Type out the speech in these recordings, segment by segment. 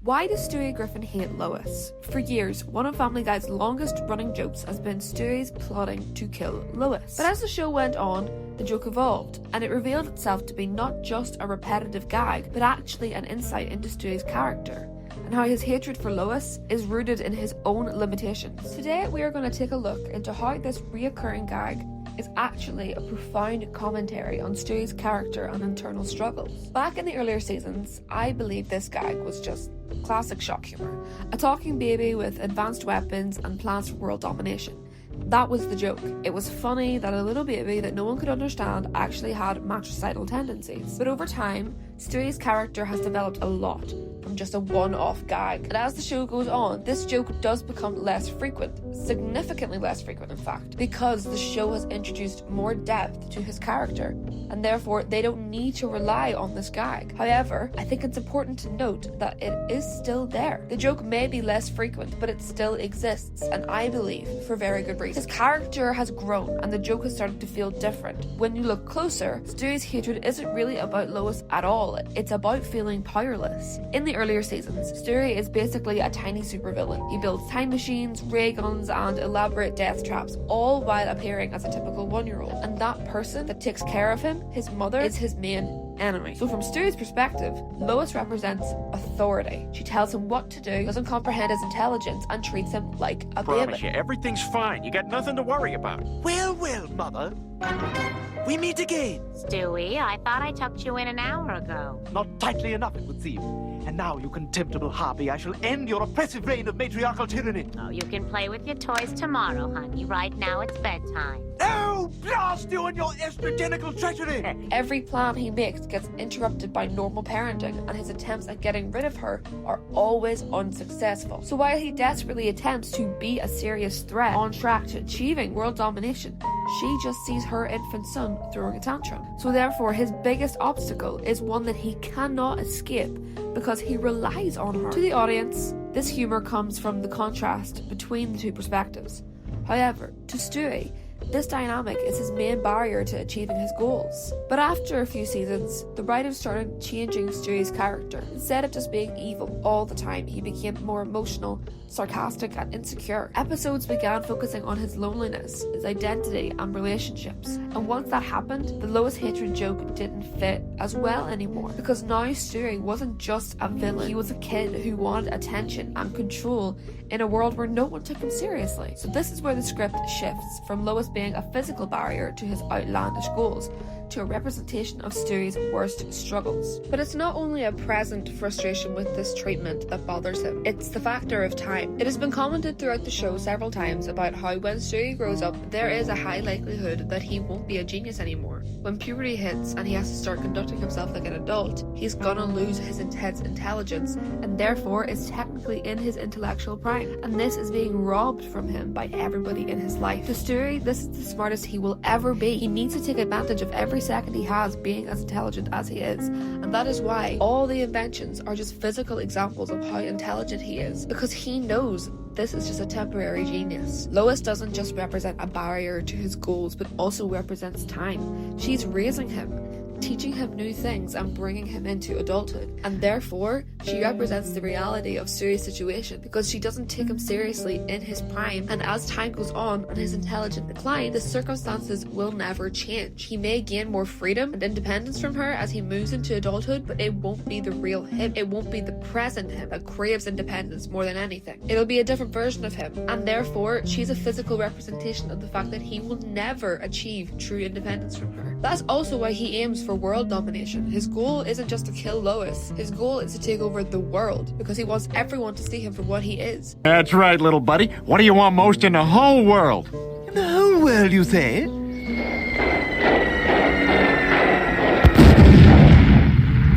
Why does Stewie Griffin hate Lois? For years, one of Family Guy's longest running jokes has been Stewie's plotting to kill Lois. But as the show went on, the joke evolved, and it revealed itself to be not just a repetitive gag, but actually an insight into Stewie's character, and how his hatred for Lois is rooted in his own limitations. Today, we are going to take a look into how this reoccurring gag is actually a profound commentary on Stewie's character and internal struggles. Back in the earlier seasons, I believe this gag was just classic shock humor. A talking baby with advanced weapons and plans for world domination. That was the joke. It was funny that a little baby that no one could understand actually had matricidal tendencies. But over time, Stewie's character has developed a lot from just a one-off gag. And as the show goes on, this joke does become less frequent, significantly less frequent in fact, because the show has introduced more depth to his character, and therefore they don't need to rely on this gag. However, I think it's important to note that it is still there. The joke may be less frequent, but it still exists, and I believe for very good reason. His character has grown, and the joke has started to feel different. When you look closer, Stewie's hatred isn't really about Lois at all. It's about feeling powerless. In the earlier seasons, Stewie is basically a tiny supervillain. He builds time machines, ray guns, and elaborate death traps, all while appearing as a typical one-year-old. And that person that takes care of him, his mother, is his main enemy. So from Stewie's perspective, Lois represents authority. She tells him what to do, doesn't comprehend his intelligence, and treats him like a Promise baby. you, everything's fine. You got nothing to worry about. Well, Mother. We meet again. Stewie, I thought I tucked you in an hour ago. Not tightly enough, it would seem. And now, you contemptible harpy, I shall end your oppressive reign of matriarchal tyranny. Oh, you can play with your toys tomorrow, honey. Right now it's bedtime. Oh, blast you and your estrogenical treachery! Every plan he makes gets interrupted by normal parenting, and his attempts at getting rid of her are always unsuccessful. So while he desperately attempts to be a serious threat on track to achieving world domination, she just sees her infant son throwing a tantrum. So therefore, his biggest obstacle is one that he cannot escape because he relies on her. To the audience, this humour comes from the contrast between the two perspectives. However, to Stewie, this dynamic is his main barrier to achieving his goals. But after a few seasons, the writers started changing Stewie's character. Instead of just being evil all the time, he became more emotional, sarcastic, and insecure. Episodes began focusing on his loneliness, his identity, and relationships. And once that happened, the Lois hatred joke didn't fit as well anymore. Because now Stewie wasn't just a villain, he was a kid who wanted attention and control in a world where no one took him seriously. So this is where the script shifts from Lois being a physical barrier to his outlandish goals, to a representation of Stewie's worst struggles. But it's not only a present frustration with this treatment that bothers him, it's the factor of time. It has been commented throughout the show several times about how when Stewie grows up, there is a high likelihood that he won't be a genius anymore. When puberty hits and he has to start conducting himself like an adult, he's gonna lose his intense intelligence and therefore is technically in his intellectual prime. And this is being robbed from him by everybody in his life. To Stewie, this is the smartest he will ever be. He needs to take advantage of every second he has being as intelligent as he is, and that is why all the inventions are just physical examples of how intelligent he is, because he knows this is just a temporary genius. Lois doesn't just represent a barrier to his goals, but also represents time. She's raising him, teaching him new things and bringing him into adulthood, and therefore she represents the reality of Stewie's situation because she doesn't take him seriously in his prime, and as time goes on and his intelligence declines, the circumstances will never change. He may gain more freedom and independence from her as he moves into adulthood, but it won't be the real him. It won't be the present him that craves independence more than anything. It'll be a different version of him, and therefore she's a physical representation of the fact that he will never achieve true independence from her. That's also why he aims for world domination. His goal isn't just to kill Lois. His goal is to take over the world because he wants everyone to see him for what he is. That's right, little buddy. What do you want most in the whole world? In the whole world, you say?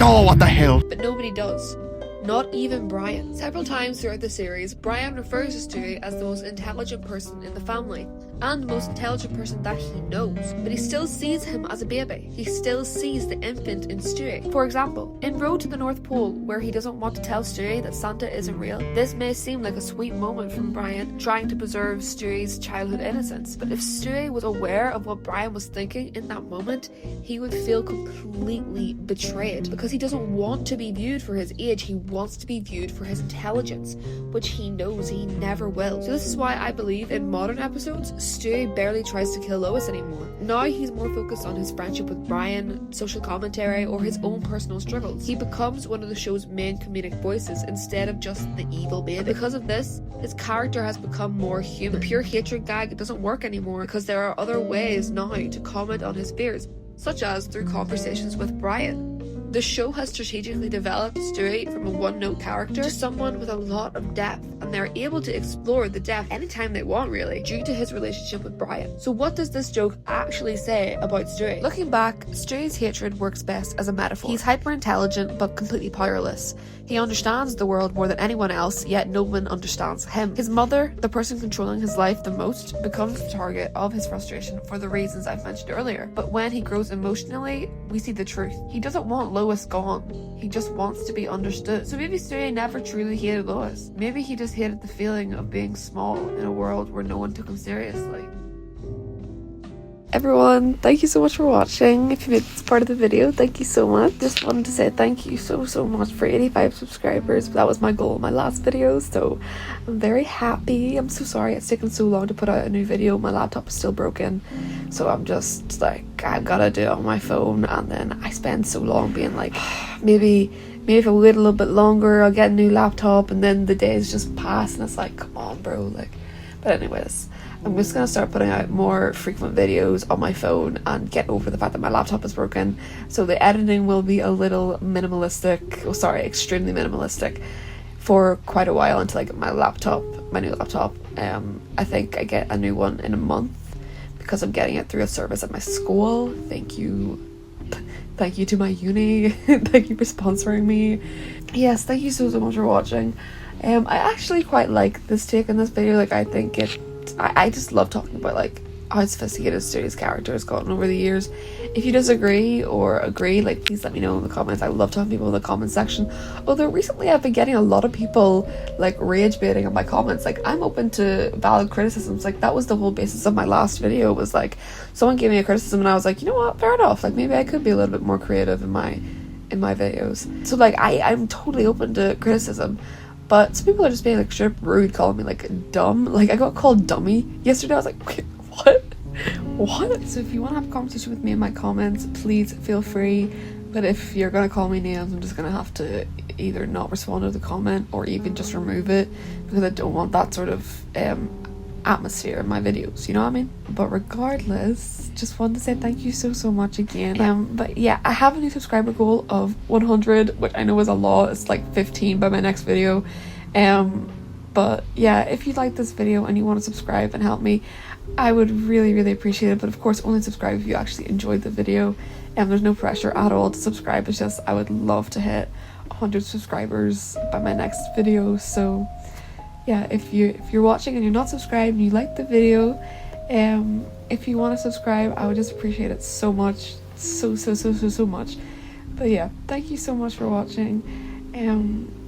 Oh, what the hell? But nobody does. Not even Brian. Several times throughout the series, Brian refers to Stewie as the most intelligent person in the family, and the most intelligent person that he knows, but he still sees him as a baby. He still sees the infant in Stewie. For example, in Road to the North Pole, where he doesn't want to tell Stewie that Santa isn't real, this may seem like a sweet moment from Brian trying to preserve Stewie's childhood innocence, but if Stewie was aware of what Brian was thinking in that moment, he would feel completely betrayed, because he doesn't want to be viewed for his age, he wants to be viewed for his intelligence, which he knows he never will. So this is why I believe in modern episodes, Stewie barely tries to kill Lois anymore. Now he's more focused on his friendship with Brian, social commentary, or his own personal struggles. He becomes one of the show's main comedic voices instead of just the evil baby. Because of this, his character has become more human. The pure hatred gag doesn't work anymore because there are other ways now to comment on his fears, such as through conversations with Brian. The show has strategically developed Stewie from a one-note character to someone with a lot of depth, and they're able to explore the depth anytime they want, really, due to his relationship with Brian. So what does this joke actually say about Stewie? Looking back, Stewie's hatred works best as a metaphor. He's hyper-intelligent but completely powerless. He understands the world more than anyone else, yet no one understands him. His mother, the person controlling his life the most, becomes the target of his frustration for the reasons I've mentioned earlier. But when he grows emotionally, we see the truth. He doesn't want Lois gone. He just wants to be understood. So maybe Stewie never truly hated Lois. Maybe he just hated the feeling of being small in a world where no one took him seriously. Everyone, thank you so much for watching. If you made this part of the video, thank you so much. Just wanted to say thank you so much for 85 subscribers. That was my goal in my last video, so I'm very happy. I'm so sorry it's taken so long to put out a new video. My laptop is still broken, so I'm just like, I've gotta do it on my phone, and then I spend so long being like, maybe if I wait a little bit longer I'll get a new laptop, and then the days just pass and it's like, come on bro, like. But anyways, I'm just going to start putting out more frequent videos on my phone and get over the fact that my laptop is broken. So the editing will be a little minimalistic, extremely minimalistic for quite a while until I get my new laptop. I think I get a new one in a month because I'm getting it through a service at my school. Thank you to my uni. Thank you for sponsoring me. Yes, thank you so much for watching. I actually quite like this take on this video. Like, I think I just love talking about like how sophisticated Stewie's character has gotten over the years. If you disagree or agree, like, please let me know in the comments. I love talking to people in the comment section. Although recently I've been getting a lot of people like rage baiting on my comments. Like, I'm open to valid criticisms. Like, that was the whole basis of my last video, was like someone gave me a criticism and I was like, you know what, fair enough. Like, maybe I could be a little bit more creative in my videos. So like I'm totally open to criticism. But some people are just being like straight up rude, calling me like dumb. Like, I got called dummy yesterday. I was like, wait, what? So if you want to have a conversation with me in my comments, please feel free. But if you're going to call me names, I'm just going to have to either not respond to the comment or even just remove it, because I don't want that sort of atmosphere in my videos, you know what I mean? But regardless, just wanted to say thank you so much again. But yeah, I have a new subscriber goal of 100, which I know is a lot. It's like 15 by my next video. But yeah, if you like this video and you want to subscribe and help me, I would really appreciate it. But of course, only subscribe if you actually enjoyed the video, and there's no pressure at all to subscribe. It's just I would love to hit 100 subscribers by my next video. So yeah, if you're watching and you're not subscribed and you like the video, if you want to subscribe, I would just appreciate it so much, so much. But yeah, thank you so much for watching.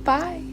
Bye.